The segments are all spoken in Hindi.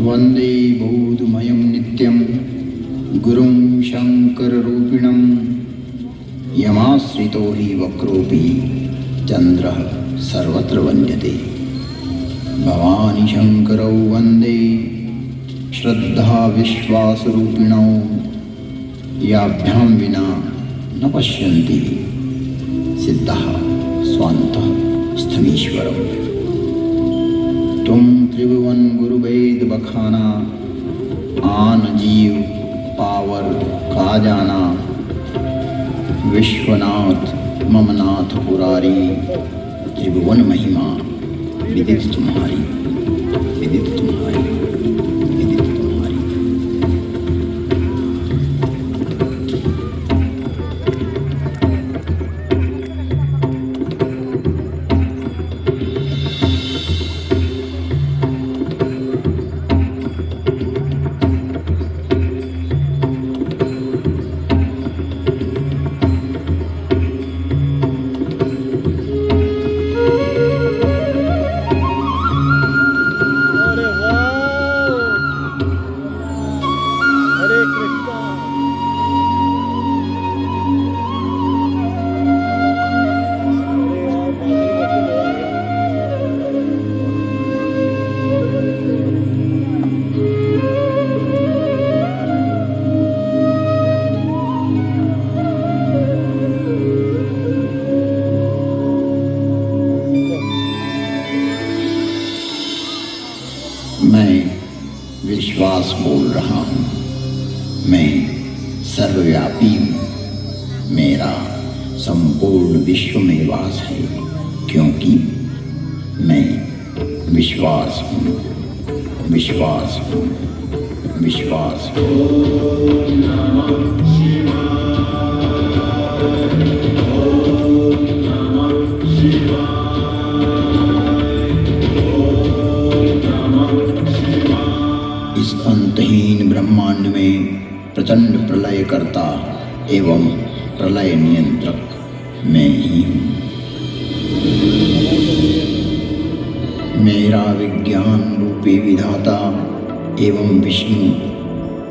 वंदे बोधमयं नित्यं गुरुं शंकररूपिणं यमाश्रितो हि वक्रोऽपि चन्द्रः सर्वत्र वन्द्यते। भवानी शंकरौ वंदे श्रद्धा विश्वासरूपिणौ याभ्यां विना न पश्यन्ति सिद्धः स्वान्तः स्थमीश्वरम्। तुम त्रिभुवन गुरु वेद बखाना, आन जीव पावर का जाना। विश्वनाथ ममनाथ पुरारी, त्रिभुवन महिमा विदित तुम्हारी, विदित तुम्हारी, विदित तुम्हारी। मैं विश्वास बोल रहा हूँ। मैं सर्वव्यापी हूँ। मेरा संपूर्ण विश्व में वास है, क्योंकि मैं विश्वास हूँ, विश्वास हूँ, विश्वास इस अंतहीन ब्रह्मांड में प्रचंड प्रलय करता एवं प्रलय नियंत्रक मैं ही हूँ। मेरा विज्ञान रूपी विधाता एवं विष्णु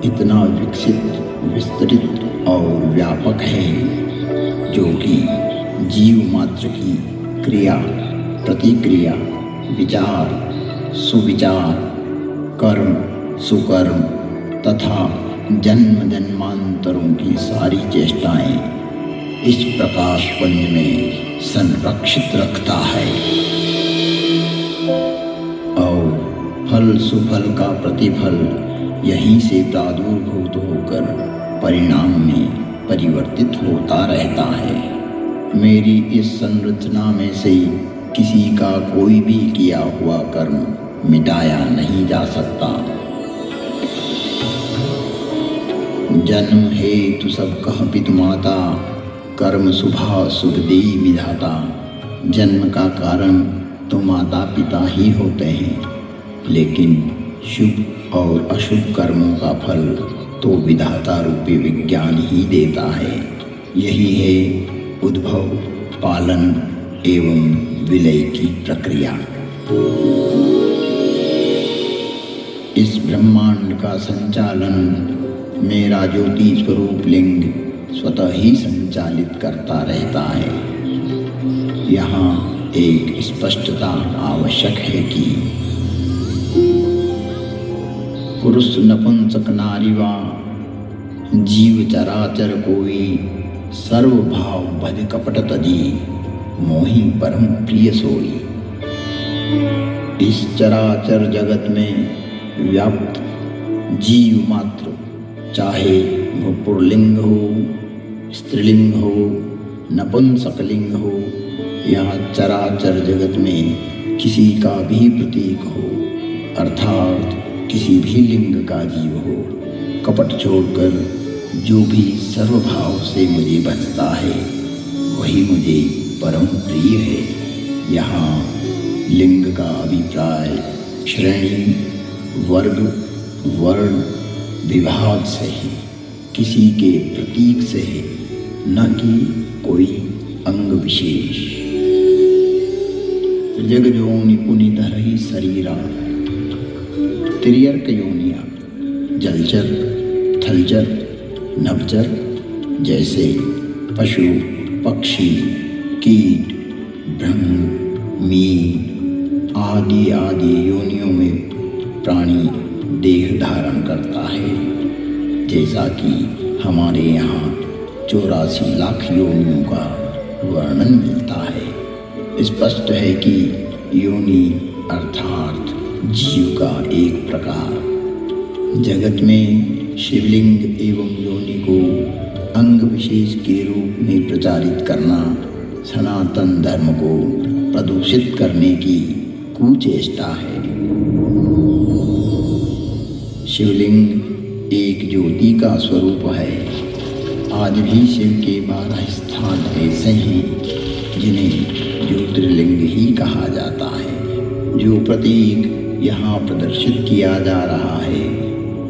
इतना विकसित, विस्तृत और व्यापक है, जो कि जीव मात्र की क्रिया, प्रतिक्रिया, विचार, सुविचार, कर्म, सुकर्म तथा जन्म जन्मांतरों की सारी चेष्टाएं इस प्रकाशपुंज में संरक्षित रखता है और फल सुफल का प्रतिफल यहीं से प्रादुर्भूत होकर परिणाम में परिवर्तित होता रहता है। मेरी इस संरचना में से किसी का कोई भी किया हुआ कर्म मिटाया नहीं जा सकता। जन्म हेतु सब कह पितु माता, कर्म शुभा शुभ देई विधाता। जन्म का कारण तो माता पिता ही होते हैं। लेकिन शुभ और अशुभ कर्मों का फल तो विधाता रूपी विज्ञान ही देता है। यही है उद्भव, पालन एवं विलय की प्रक्रिया। इस ब्रह्मांड का संचालन मेरा ज्योति स्वरूप लिंग स्वतः ही संचालित करता रहता है। यहाँ एक स्पष्टता आवश्यक है कि पुरुष नपुंसक नारी वा जीव चराचर कोई, सर्वभाव भज कपट तजी, मोहि परम प्रिय सोई। इस चराचर जगत में व्याप्त जीव मात्र, चाहे वो पुल्लिंग हो, स्त्रीलिंग हो, नपुंसकलिंग हो या चराचर जगत में किसी का भी प्रतीक हो, अर्थात किसी भी लिंग का जीव हो, कपट छोड़कर जो भी सर्वभाव से मुझे बचता है वही मुझे परम प्रिय है। यहाँ लिंग का अभिप्राय श्रेणी, वर्ग, वर्ण, विभाग से है, किसी के प्रतीक से है, न कि कोई अंग विशेष। जग जोनि पुनिधर ही शरीरा, त्रियर्क योनिया, जलचर, थलचर, नभचर जैसे पशु, पक्षी, कीट, भृंग, मीन आदि आदि योनियों में प्राणी देह धारण करता है। जैसा कि हमारे यहाँ 84 लाख योनियों का वर्णन मिलता है। स्पष्ट है कि योनि अर्थात जीव का एक प्रकार। जगत में शिवलिंग एवं योनि को अंग विशेष के रूप में प्रचारित करना सनातन धर्म को प्रदूषित करने की कुचेष्टा है। शिवलिंग एक ज्योति का स्वरूप है। आज भी शिव के 12 स्थान ऐसे हैं जिन्हें ज्योतिर्लिंग ही कहा जाता है। जो प्रतीक यहाँ प्रदर्शित किया जा रहा है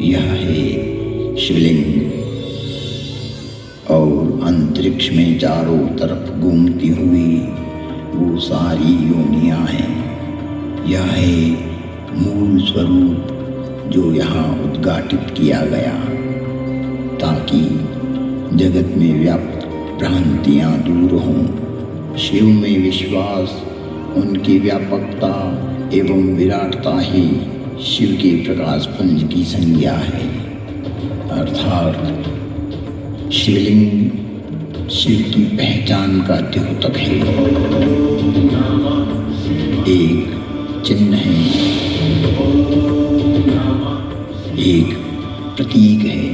यह है शिवलिंग। और अंतरिक्ष में चारों तरफ घूमती हुई वो सारी योनियाँ हैं। यह है मूल स्वरूप जो यहाँ उद्घाटित किया गया ताकि जगत में व्याप्त भ्रांतियाँ दूर हों। शिव में विश्वास, उनकी व्यापकता एवं विराटता ही शिव के प्रकाश पुंज की संज्ञा है। अर्थात शिवलिंग शिव की पहचान का द्योतक है, एक चिन्ह है, एक प्रतीक है।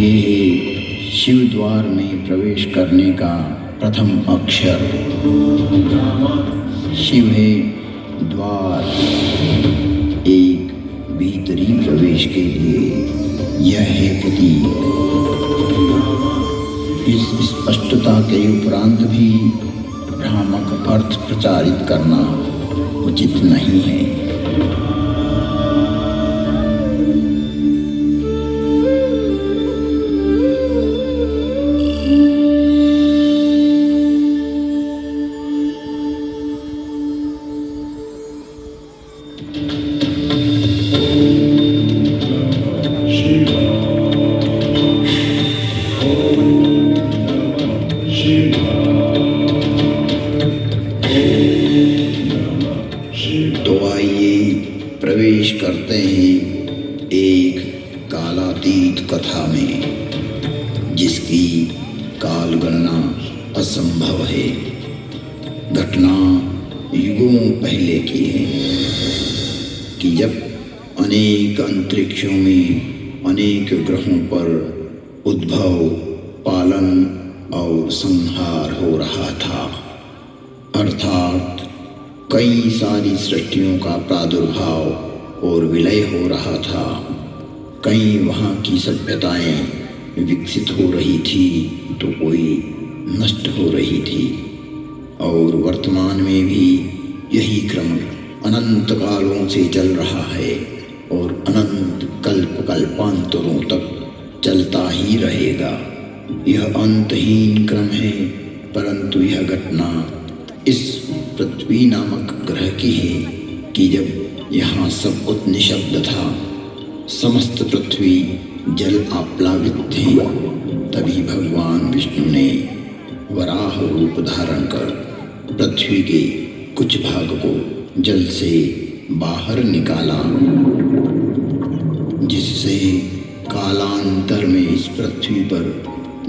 ये शिव द्वार में प्रवेश करने का प्रथम अक्षर। शिव है द्वार, एक भीतरी प्रवेश के लिए यह है प्रतीक। इस स्पष्टता के उपरांत भी भ्रामक अर्थ प्रचारित करना उचित नहीं है। तो आइए प्रवेश करते हैं एक कालातीत कथा में जिसकी काल गणना असंभव है। घटना युगों पहले की है कि जब अनेक अंतरिक्षों में अनेक ग्रहों पर उद्भव, पालन और संहार हो रहा था। अर्थात कई सारी सृष्टियों का प्रादुर्भाव और विलय हो रहा था। कई वहाँ की सभ्यताएं विकसित हो रही थी तो कोई नष्ट हो रही थी। और वर्तमान में भी यही क्रम अनंत कालों से चल रहा है और अनंत कल्प कल्पांतरों तक चलता ही रहेगा। यह अंतहीन क्रम है, परंतु यह घटना इस पृथ्वी नामक ग्रह की है कि जब यहाँ सब कुछ निशब्द था, समस्त पृथ्वी जल आप्लावित थी, तभी भगवान विष्णु ने वराह रूप धारण कर पृथ्वी के कुछ भाग को जल से बाहर निकाला, जिससे कालांतर में इस पृथ्वी पर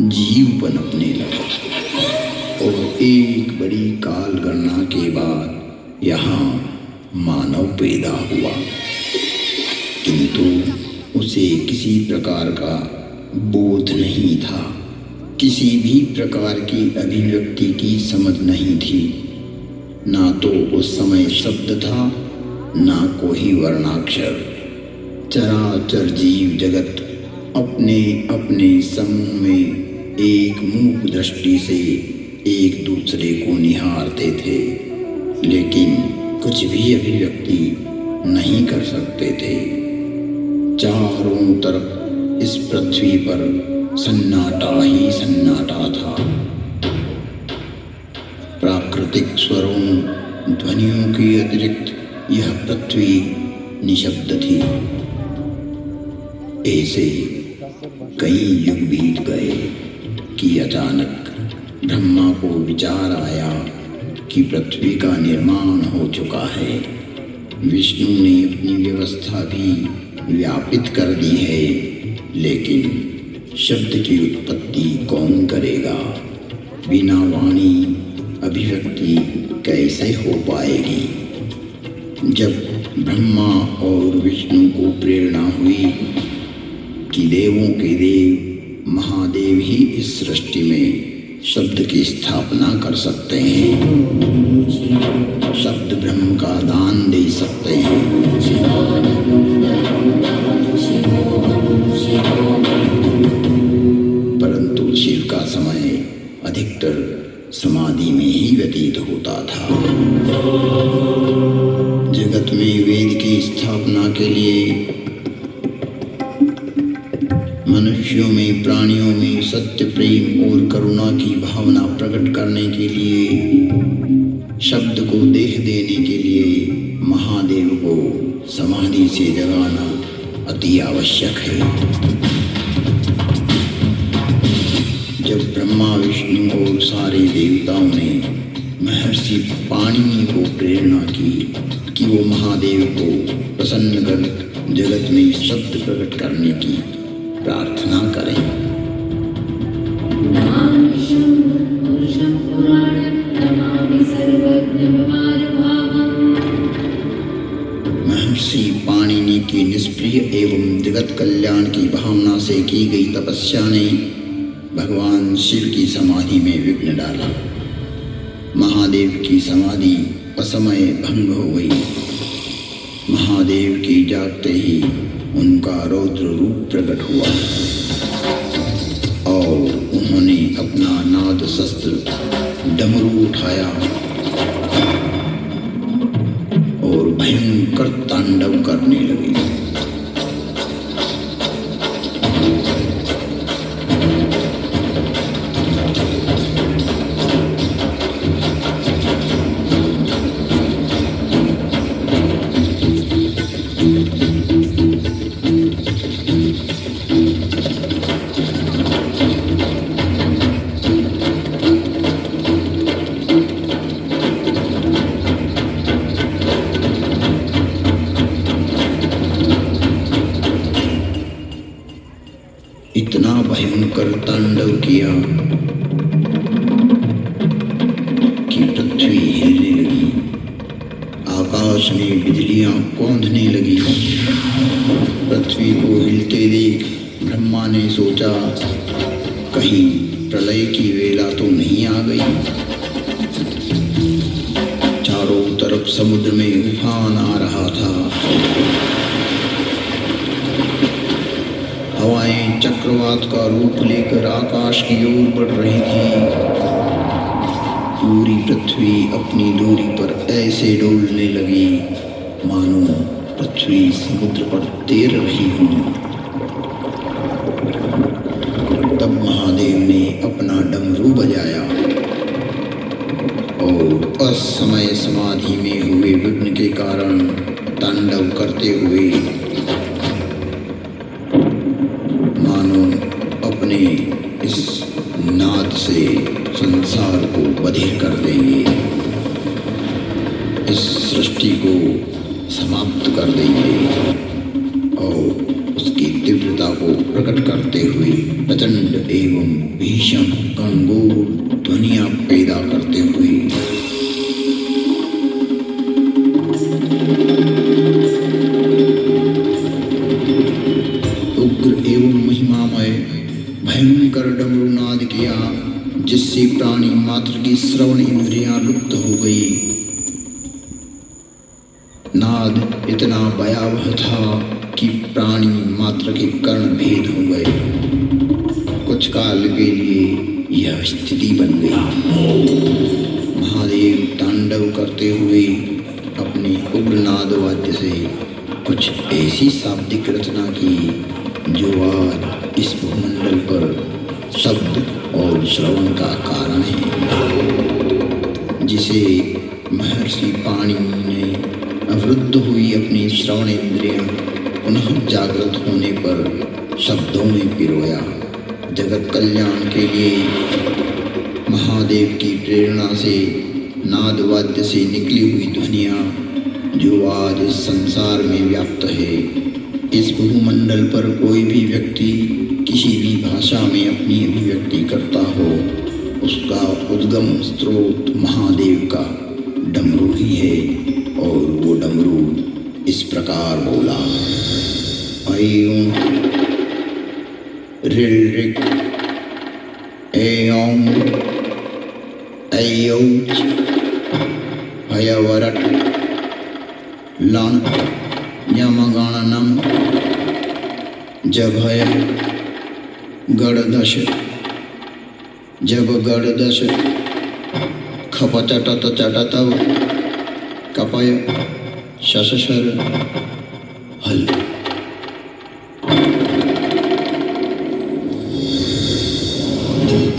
जीव पनपने लगा और एक बड़ी काल गणना के बाद यहाँ मानव पैदा हुआ। किंतु उसे किसी प्रकार का बोध नहीं था, किसी भी प्रकार की अभिव्यक्ति की समझ नहीं थी। ना तो उस समय शब्द था, ना कोई वर्णाक्षर। चराचर जीव जगत अपने अपने समूह में एक मूक दृष्टि से एक दूसरे को निहारते थे, लेकिन कुछ भी अभिव्यक्ति नहीं कर सकते थे। चारों तरफ इस पृथ्वी पर सन्नाटा ही सन्नाटा था। प्राकृतिक स्वरों ध्वनियों के अतिरिक्त यह पृथ्वी निशब्द थी। ऐसे कई युग बीत गए कि अचानक ब्रह्मा को विचार आया कि पृथ्वी का निर्माण हो चुका है। विष्णु ने अपनी व्यवस्था भी व्यापित कर दी है, लेकिन शब्द की उत्पत्ति कौन करेगा? बिना वाणी अभिव्यक्ति कैसे हो पाएगी? जब ब्रह्मा और विष्णु को प्रेरणा हुई कि देवों के देव महादेव ही इस सृष्टि में शब्द की स्थापना कर सकते हैं, शब्द ब्रह्म का दान दे सकते हैं, परंतु शिव का समय अधिकतर समाधि में ही व्यतीत होता था। जगत में वेद की स्थापना के लिए, मनुष्यों में प्राणियों में सत्य प्रेम और करुणा की भावना प्रकट करने के लिए, शब्द को देह देने के लिए महादेव को समाधि से जगाना अति आवश्यक है। जब ब्रह्मा विष्णु और सारे देवताओं ने महर्षि पाणिनि को प्रेरणा की कि वो महादेव को प्रसन्न कर जगत में शब्द प्रकट करने की प्रार्थना करें, महर्षि पाणिनि की निष्प्रिय एवं जगत कल्याण की भावना से की गई तपस्या ने भगवान शिव की समाधि में विघ्न डाला। महादेव की समाधि असमय भंग हो गई। महादेव की जागते ही उनका रौद्र रूप प्रकट हुआ और उन्होंने अपना नाद शस्त्र डमरू उठाया और भयंकर तांडव करने लगे। इतना भयंकर तांडव किया कि पृथ्वी हिलने लगी, आकाश में बिजलियां कौंधने लगी। पृथ्वी को हिलते देख ब्रह्मा ने सोचा, कहीं प्रलय की वेला तो नहीं आ गई। चारों तरफ समुद्र में उफान आ रहा था। हवाएं चक्रवात का रूप लेकर आकाश की ओर बढ़ रही थी। पूरी पृथ्वी अपनी दूरी पर ऐसे डोलने लगी मानो पृथ्वी समुद्र पर तैर रही हो। तब महादेव ने अपना डमरू बजाया और असमय समाधि में हुए विघ्न के कारण तांडव करते हुए मानो अपने इस नाद से संसार को बधिर कर देंगे, इस सृष्टि को समाप्त कर देंगे और उसकी तीव्रता को प्रकट करते हुए प्रचंड एवं भीषण घनघोर ध्वनियां पैदा करते हुए उग्र एवं महिमामय भयंकर डमरू नाद किया, जिससे प्राणी मात्र की श्रवण इंद्रियां लुप्त हो गई। नाद इतना भयावह था कि प्राणी मात्र के कर्ण भेद हो गए। कुछ काल के लिए यह स्थिति बन गई। महादेव तांडव करते हुए अपने उग्र नाद वाद्य से कुछ ऐसी शाब्दिक रचना की जो आज इस भूमंडल पर शब्द और श्रवण का कारण है, जिसे महर्षि पाणिनि ने अवरुद्ध हुई अपनी श्रवण इंद्रियां पुनः जागृत होने पर शब्दों में पिरोया। जगत कल्याण के लिए महादेव की प्रेरणा से नाद वाद्य से निकली हुई ध्वनियां जो आज इस संसार में व्याप्त है। इस भूमंडल पर कोई भी व्यक्ति किसी भी भाषा में अपनी अभिव्यक्ति करता हो, उसका उद्गम स्रोत महादेव का डमरू ही है। और वो डमरू इस प्रकार बोला, ऐं ऋल ऋक् ऐं ऐऔच हयवरट् लन् यमगणनं जभय गणदश जबगणदश खपचटत चटतव कपय शशशर हल।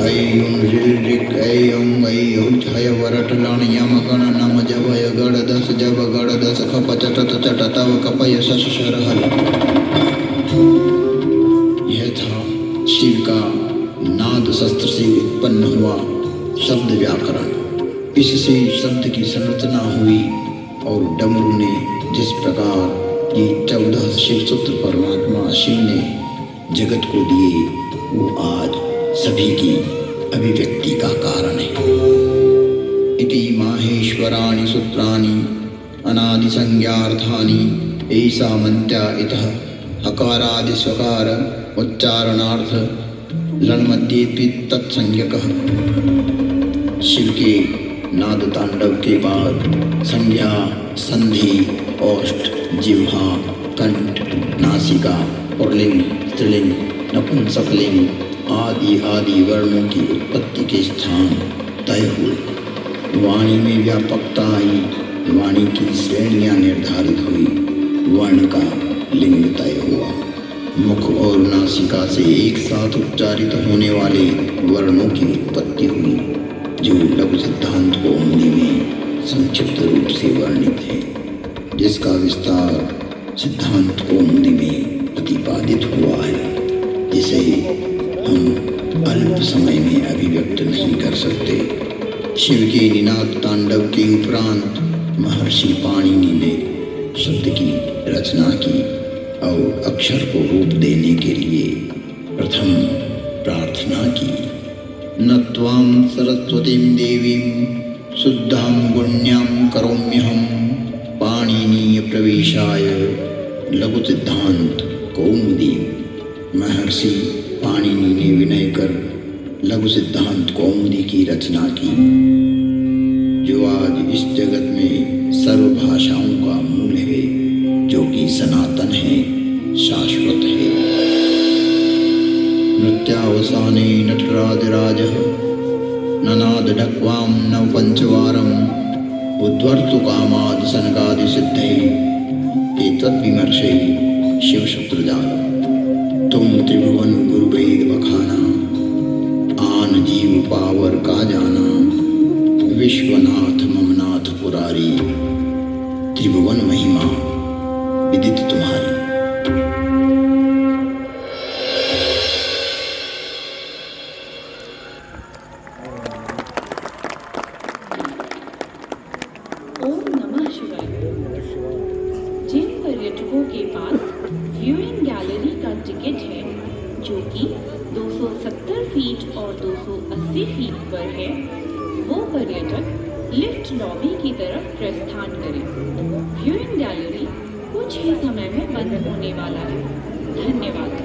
ऐं ऋल ऋक् ऐं ऐऔच हयवरट् लन् यमगणनं जभय गणदश जबगणदश खपचटत चटतव कपय शशशर हल। यह था शिव का नाद शस्त्र से उत्पन्न हुआ शब्द व्याकरण। इससे शब्द की संरचना हुई और डमरू ने जिस प्रकार ये 14 शिव सूत्र परमात्मा शिव ने जगत को दिए, वो आज सभी की अभिव्यक्ति का कारण है। इति माहेश्वराणि सूत्राणि अनादि संज्ञार्थानि ऐसा मंत्या इतः हकारादि स्वकार उच्चारणार्थ लण्मध्येऽपि तत्संज्ञकः। शिव के नाद तांडव के बाद संज्ञा, संधि, ओष्ठ, जिह्वा, कंठ, नासिका, पुल्लिंग, स्त्रीलिंग, नपुंसकलिंग आदि आदि वर्णों की उत्पत्ति के स्थान तय हुए। वाणी में व्यापकता आई, वाणी की श्रेणियां निर्धारित हुई, वर्ण का लिंग तय हुआ। मुख और नासिका से एक साथ उच्चारित होने वाले वर्णों की उत्पत्ति हुई, जो लघु सिद्धांत कौमुदी में संक्षिप्त रूप से वर्णित है, जिसका विस्तार सिद्धांत कौमुदी में प्रतिपादित हुआ है, जिसे हम अल्प समय में अभिव्यक्त नहीं कर सकते। शिव के निनाद तांडव के उपरांत महर्षि पाणिनि ने शब्द की रचना की और अक्षर को रूप देने के लिए प्रथम प्रार्थना की। नत्वां सरस्वतीं देवीं शुद्धां गुण्यां करोम्यहं पाणिनीय प्रवेशाय लघु सिद्धांत कौमुदी। महर्षि पाणिनि ने विनय कर लघु सिद्धांत कौमुदी की रचना की, जो आज इस जगत में सर्व भाषाओं का मूल है, जो कि सनातन है, शाश्वत है। नृत्यावसाने नटराजराजः ननादढक्वां नवपञ्चवारं उद्वर्तु कामादि सनकादि सिद्धै एतद्विमर्शे शिवशत्रुजालम्। तुम त्रिभुवन गुरु वेद बखाना, आन जीव पावर का जाना। विश्वनाथ ममनाथ पुरारी, त्रिभुवन महिमा विदित तुम्हारी। ओम नमः शिवाय। जिन पर्यटकों के पास व्यूइंग गैलरी का टिकट है, जो कि 270 फीट और 280 फीट पर है, वो पर्यटक लिफ्ट लॉबी की तरफ प्रस्थान करें। व्यूइंग गैलरी कुछ ही समय में बंद होने वाला है। धन्यवाद।